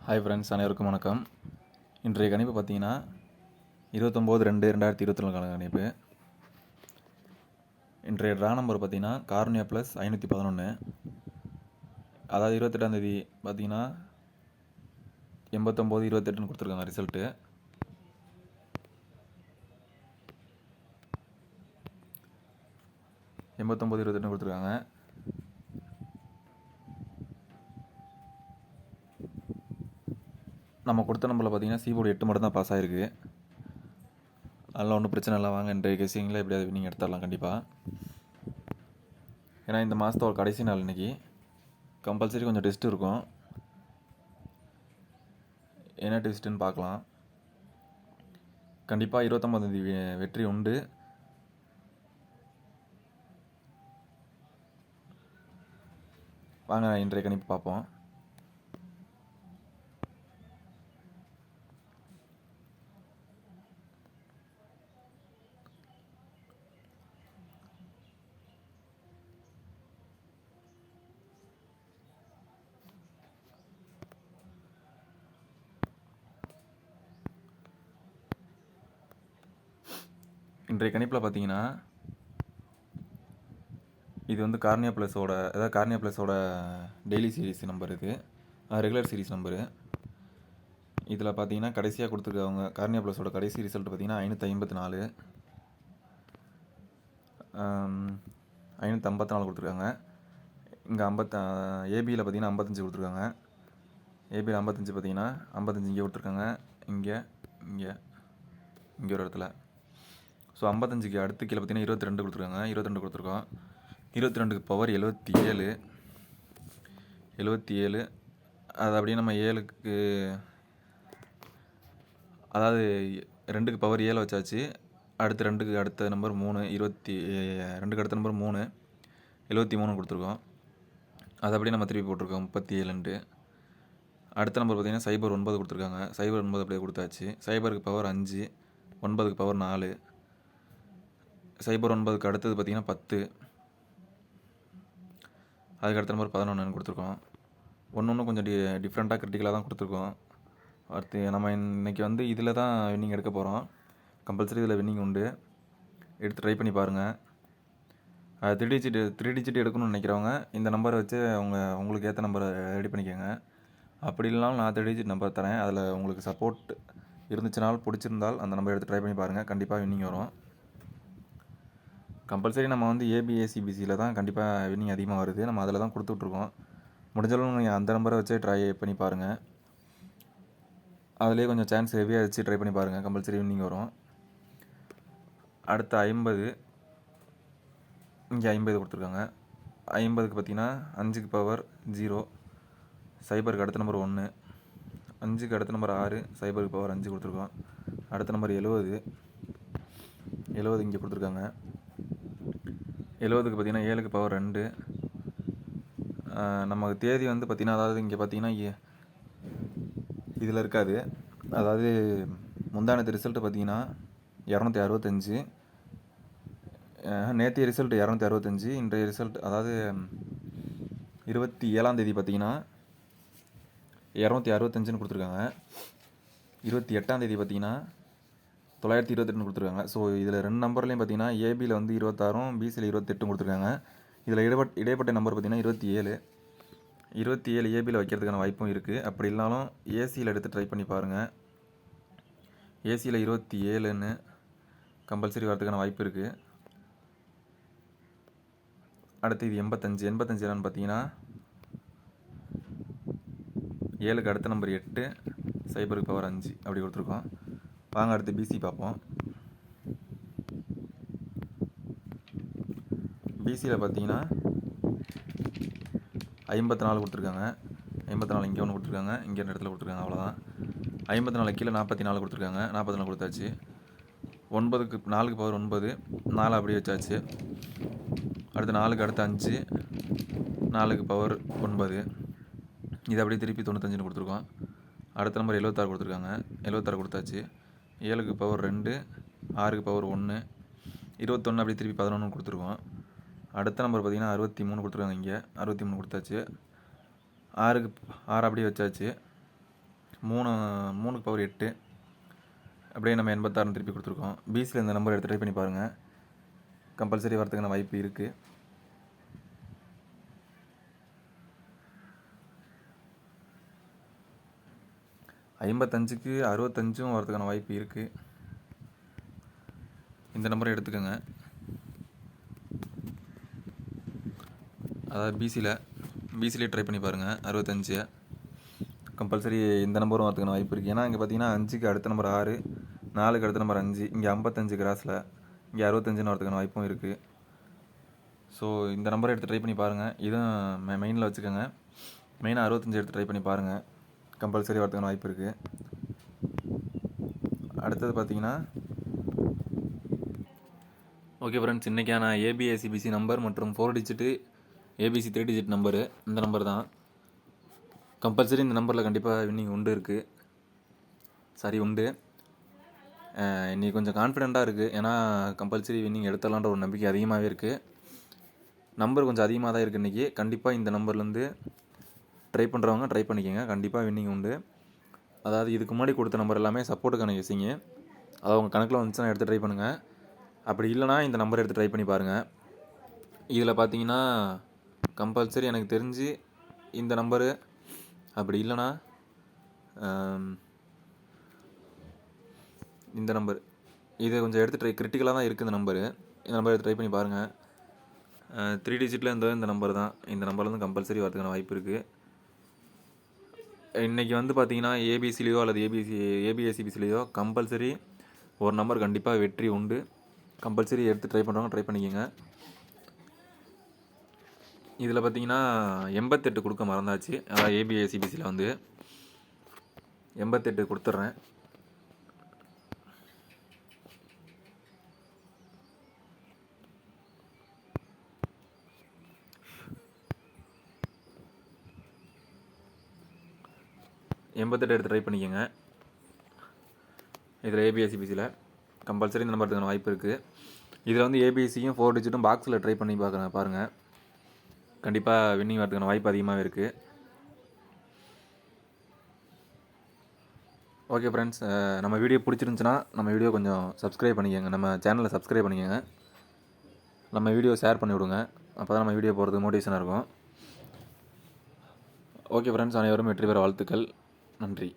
Hi friends, அனைவருக்கும் வணக்கம். இன்றைய கணிப்பு பார்த்தீங்கன்னா 29/2/2024 கணிப்பு. இன்றைய ட்ரா நம்பர் பார்த்தீங்கன்னா கார்னியா ப்ளஸ் 511. அதாவது 28ஆம் தேதி பார்த்தீங்கன்னா 89/28ன்னு கொடுத்துருக்காங்க ரிசல்ட்டு. கொடுத்துருக்காங்க. நம்ம கொடுத்த நம்பரில் பார்த்தீங்கன்னா சீபோர்டு 8 மட்டும் தான் பாஸ் ஆகிருக்கு. அதெல்லாம் ஒன்றும் பிரச்சனை இல்லை. வாங்க, இன்றைய கெஸிங்கில் எப்படியாவது நீங்கள் எடுத்துடலாம் கண்டிப்பாக. ஏன்னா இந்த மாதத்தோட கடைசி நாள் இன்றைக்கி. கம்பல்சரி கொஞ்சம் டெஸ்ட் இருக்கும். என்ன டெஸ்ட்டுன்னு பார்க்கலாம். கண்டிப்பாக 29ஆம் தேதி வெற்றி உண்டு. வாங்க இன்றைய கணிப்பு பார்ப்போம். இன்றைய கணிப்பில் பார்த்தீங்கன்னா இது வந்து கார்னியா ப்ளஸோட டெய்லி சீரீஸ் நம்பர், இது ரெகுலர் சீரீஸ் நம்பரு. இதில் பார்த்தீங்கன்னா கடைசியாக கொடுத்துருக்கவங்க கார்னியா ப்ளஸோட கடைசி ரிசல்ட் பார்த்தீங்கன்னா 554 கொடுத்துருக்காங்க. இங்கே ஏபியில் பார்த்தீங்கன்னா 55 கொடுத்துருக்காங்க. ஏபியில் 55 பார்த்தீங்கன்னா 55 இங்கே கொடுத்துருக்காங்க. இங்கே இங்கே இங்கே ஒரு இடத்துல. ஸோ 55க்கு அடுத்து கீழே பார்த்தீங்கன்னா 22 கொடுத்துருக்காங்க. 22 கொடுத்துருக்கோம். 22க்கு பவர் 77. அது அப்படியே நம்ம 7க்கு, அதாவது 2க்கு பவர் 7 வச்சாச்சு. அடுத்து 2க்கு அடுத்த நம்பர் 3, 2க்கு அடுத்த நம்பர் 3, 73 கொடுத்துருக்கோம். அது அப்படியே நம்ம திருப்பி போட்டிருக்கோம் 37. அடுத்த நம்பர் பார்த்திங்கன்னா 09 கொடுத்துருக்காங்க. 09 அப்படியே கொடுத்தாச்சு. 0க்கு பவர் 5, 9க்கு பவர் 4, 09க்கு அடுத்தது பார்த்திங்கன்னா 10, அதுக்கு அடுத்த நம்பர் 11 கொடுத்துருக்கோம். ஒன்று கொஞ்சம் டிஃப்ரெண்ட்டாக கிரிட்டிக்கலாக தான் கொடுத்துருக்கோம். அடுத்து நம்ம இன்றைக்கி வந்து இதில் தான் வின்னிங் எடுக்க போகிறோம். கம்பல்சரி இதில் வின்னிங் உண்டு. எடுத்து ட்ரை பண்ணி பாருங்கள். அது 3 டிஜிட் எடுக்கணும்னு நினைக்கிறவங்க இந்த நம்பரை வச்சு உங்களுக்கு ஏற்ற நம்பரை ரெடி பண்ணிக்கோங்க. அப்படி இல்லைனாலும் நான் 3 டிஜிட் நம்பர் தரேன். அதில் உங்களுக்கு சப்போர்ட் இருந்துச்சுனாலும் பிடிச்சிருந்தால் அந்த நம்பரை எடுத்து ட்ரை பண்ணி பாருங்கள். கண்டிப்பாக வின்னிங் வரும். கம்பல்சரி நம்ம வந்து ஏபிஏசிபிசியில் தான் கண்டிப்பாக வின்னிங் அதிகமாக வருது. நம்ம அதில் தான் கொடுத்துட்ருக்கோம். முடிஞ்சாலும் நீங்கள் அந்த நம்பரை வச்சே ட்ரை பண்ணி பாருங்கள். அதிலே கொஞ்சம் சான்ஸ் ஹெவியாக வச்சு ட்ரை பண்ணி பாருங்கள். கம்பல்சரி வின்னிங் வரும். அடுத்து 50, இங்கே 50 கொடுத்துருக்காங்க. 50க்கு பார்த்தீங்கன்னா 5க்கு பவர் 0, 0க்கு அடுத்த நம்பர் 1, 5க்கு அடுத்த நம்பர் 6, 0க்கு பவர் 5 கொடுத்துருக்கோம். அடுத்த நம்பர் 70 இங்கே கொடுத்துருக்காங்க. 70க்கு பார்த்தீங்கன்னா 7க்கு பவர் 2. நமக்கு தேதி வந்து பார்த்திங்கன்னா, அதாவது இங்கே பார்த்தீங்கன்னா இதில் இருக்காது. அதாவது முந்தானத்து ரிசல்ட்டு பார்த்தீங்கன்னா 265, நேற்றைய ரிசல்ட் 265, இன்றைய ரிசல்ட் அதாவது 27ஆம் தேதி பார்த்தீங்கன்னா 265ன்னு கொடுத்துருக்காங்க. 28ஆம் தேதி பார்த்தீங்கன்னா 928 கொடுத்துருக்காங்க. ஸோ இதில் 2 நம்பர்லேயும் பார்த்தீங்கன்னா ஏபியில் வந்து 26, பிசியில் 28 கொடுத்துருக்காங்க. இதில் இடைப்பட்ட நம்பர் பார்த்தீங்கன்னா 27 ஏபியில் வைக்கிறதுக்கான வாய்ப்பும் இருக்குது. அப்படி இல்லைனாலும் ஏசியில் எடுத்து ட்ரை பண்ணி பாருங்கள். ஏசியில் 27ன்னு கம்பல்சரி வரதுக்கான வாய்ப்பு இருக்குது. அடுத்து இது 85 என்னன்னு பார்த்தீங்கன்னா 7க்கு அடுத்த நம்பர் 8, 0க்கு பவர் 5 அப்படி கொடுத்துருக்கோம். வாங்க அடுத்து பிசி பார்ப்போம். பிசியில் பார்த்தீங்கன்னா 54 கொடுத்துருக்காங்க. 54 இங்கே ஒன்று கொடுத்துருக்காங்க, இங்கே 2 இடத்துல கொடுத்துருக்காங்க. அவ்வளோதான். 54 கீழே 44 கொடுத்துருக்காங்க. 44 கொடுத்தாச்சு. 9க்கு 4க்கு பவர் 9, 4 அப்படியே வச்சாச்சு. அடுத்து 4க்கு அடுத்து 5, 4க்கு பவர் 9, இது அப்படியே திருப்பி 95 கொடுத்துருக்கோம். அடுத்த நம்பர் 76 கொடுத்துருக்காங்க. 76 கொடுத்தாச்சு. 7க்கு பவர் 2, 6க்கு பவர் 1, 21 அப்படியே திருப்பி 11 கொடுத்துருக்கோம். அடுத்த நம்பர் பார்த்திங்கன்னா 63 கொடுத்துருக்காங்க. இங்கே 63 கொடுத்தாச்சு. 6க்கு 6 அப்படியே வச்சாச்சு. 3க்கு பவர் 8 அப்படியே நம்ம 86 திருப்பி கொடுத்துருக்கோம். பிசியில் இந்த நம்பர் எடுத்து ட்ரை பண்ணி பாருங்கள். கம்பல்சரி வரதுக்கான வாய்ப்பு இருக்குது. ஐம்பத்தஞ்சுக்கு 65 வரதுக்கான வாய்ப்பு இருக்குது. இந்த நம்பரை எடுத்துக்கோங்க. அதாவது பிசிலே ட்ரை பண்ணி பாருங்கள். 65 கம்பல்சரி இந்த நம்பரும் வரதுக்கான வாய்ப்பு இருக்குது. ஏன்னா இங்கே பார்த்தீங்கன்னா 5க்கு அடுத்த நம்பர் 6, 4க்கு அடுத்த நம்பர் 5, இங்கே 55 கிராஸில் இங்கே 65 வரதுக்கான வாய்ப்பும் இருக்குது. ஸோ இந்த நம்பரை எடுத்து ட்ரை பண்ணி பாருங்கள். இதுவும் மெயினில் வச்சுக்கோங்க. மெயினாக 65 எடுத்து ட்ரை பண்ணி பாருங்கள். கம்பல்சரி வரதுக்கான வாய்ப்பு இருக்குது. அடுத்தது பார்த்தீங்கன்னா ஓகே ஃப்ரெண்ட்ஸ், இன்றைக்கான ஏபிஎஸ்சிபிசி நம்பர் மற்றும் 4 டிஜிட்டு ஏபிசி 3 டிஜிட் நம்பரு இந்த நம்பர் தான். கம்பல்சரி இந்த நம்பரில் கண்டிப்பாக வின்னிங் உண்டு. இன்றைக்கி கொஞ்சம் கான்ஃபிடெண்ட்டாக இருக்குது. ஏன்னா கம்பல்சரி வின்னிங் எடுத்துடலான்ற ஒரு நம்பிக்கை அதிகமாகவே இருக்குது. நம்பர் கொஞ்சம் அதிகமாக தான் இருக்குது இன்றைக்கி. கண்டிப்பாக இந்த நம்பர்லேருந்து ட்ரை பண்ணுறவங்க ட்ரை பண்ணிக்கோங்க. கண்டிப்பாக வின்னிங் உண்டு. அதாவது இதுக்கு முன்னாடி கொடுத்த நம்பர் எல்லாமே சப்போர்ட்டுக்கான யூஸிங்க. அதை உங்கள் கணக்கில் வந்துச்சுன்னா எடுத்து ட்ரை பண்ணுங்கள். அப்படி இல்லைனா இந்த நம்பர் எடுத்து ட்ரை பண்ணி பாருங்கள். இதில் பார்த்தீங்கன்னா கம்பல்சரி எனக்கு தெரிஞ்சு இந்த நம்பரு, அப்படி இல்லைனா இந்த நம்பர், இதை கொஞ்சம் எடுத்து கிரிட்டிக்கலாக தான் இருக்குது இந்த நம்பர் எடுத்து ட்ரை பண்ணி பாருங்கள். 3 டிஜிட்டில் இந்த நம்பர் தான். இந்த நம்பர்லேருந்து கம்பல்சரி வரதுக்கான வாய்ப்பு இருக்குது. இன்றைக்கி வந்து பார்த்தீங்கன்னா ஏபிசிலேயோ அல்லது ஏபிஎஸ்சிபிசிலேயோ கம்பல்சரி ஒரு நம்பர் கண்டிப்பாக வெற்றி உண்டு. கம்பல்சரி எடுத்து ட்ரை பண்ணுறவங்க ட்ரை பண்ணிக்கோங்க. இதில் பார்த்தீங்கன்னா 88 கொடுக்க மறந்தாச்சு. அதாவது ஏபிஎஸ்சிபிசியில் வந்து 88 கொடுத்துட்றேன். எடுத்து ட்ரை பண்ணிக்கோங்க. இதில் ஏபிஎஸ்சிபிசியில் கம்பல்சரி இந்த நம்பருக்கு வாய்ப்பு இருக்குது. இதில் வந்து ஏபிஎஸ்சியும் 4 டிஜிட்டும் பாக்ஸில் ட்ரை பண்ணி பாருங்கள். கண்டிப்பாக வின்னிங் வரதுக்கான வாய்ப்பு அதிகமாகவே இருக்குது. ஓகே ஃப்ரெண்ட்ஸ், நம்ம வீடியோ பிடிச்சிருந்துச்சுன்னா நம்ம வீடியோ கொஞ்சம் சப்ஸ்கிரைப் பண்ணிக்கோங்க. நம்ம சேனலை சப்ஸ்கிரைப் பண்ணிக்கோங்க. நம்ம வீடியோ ஷேர் பண்ணி விடுங்க. அப்போ தான் நம்ம வீடியோ போகிறதுக்கு மோட்டிவேஷனாக இருக்கும். ஓகே ஃப்ரெண்ட்ஸ், அனைவரும் வெற்றி பெற வாழ்த்துக்கள். நன்றி.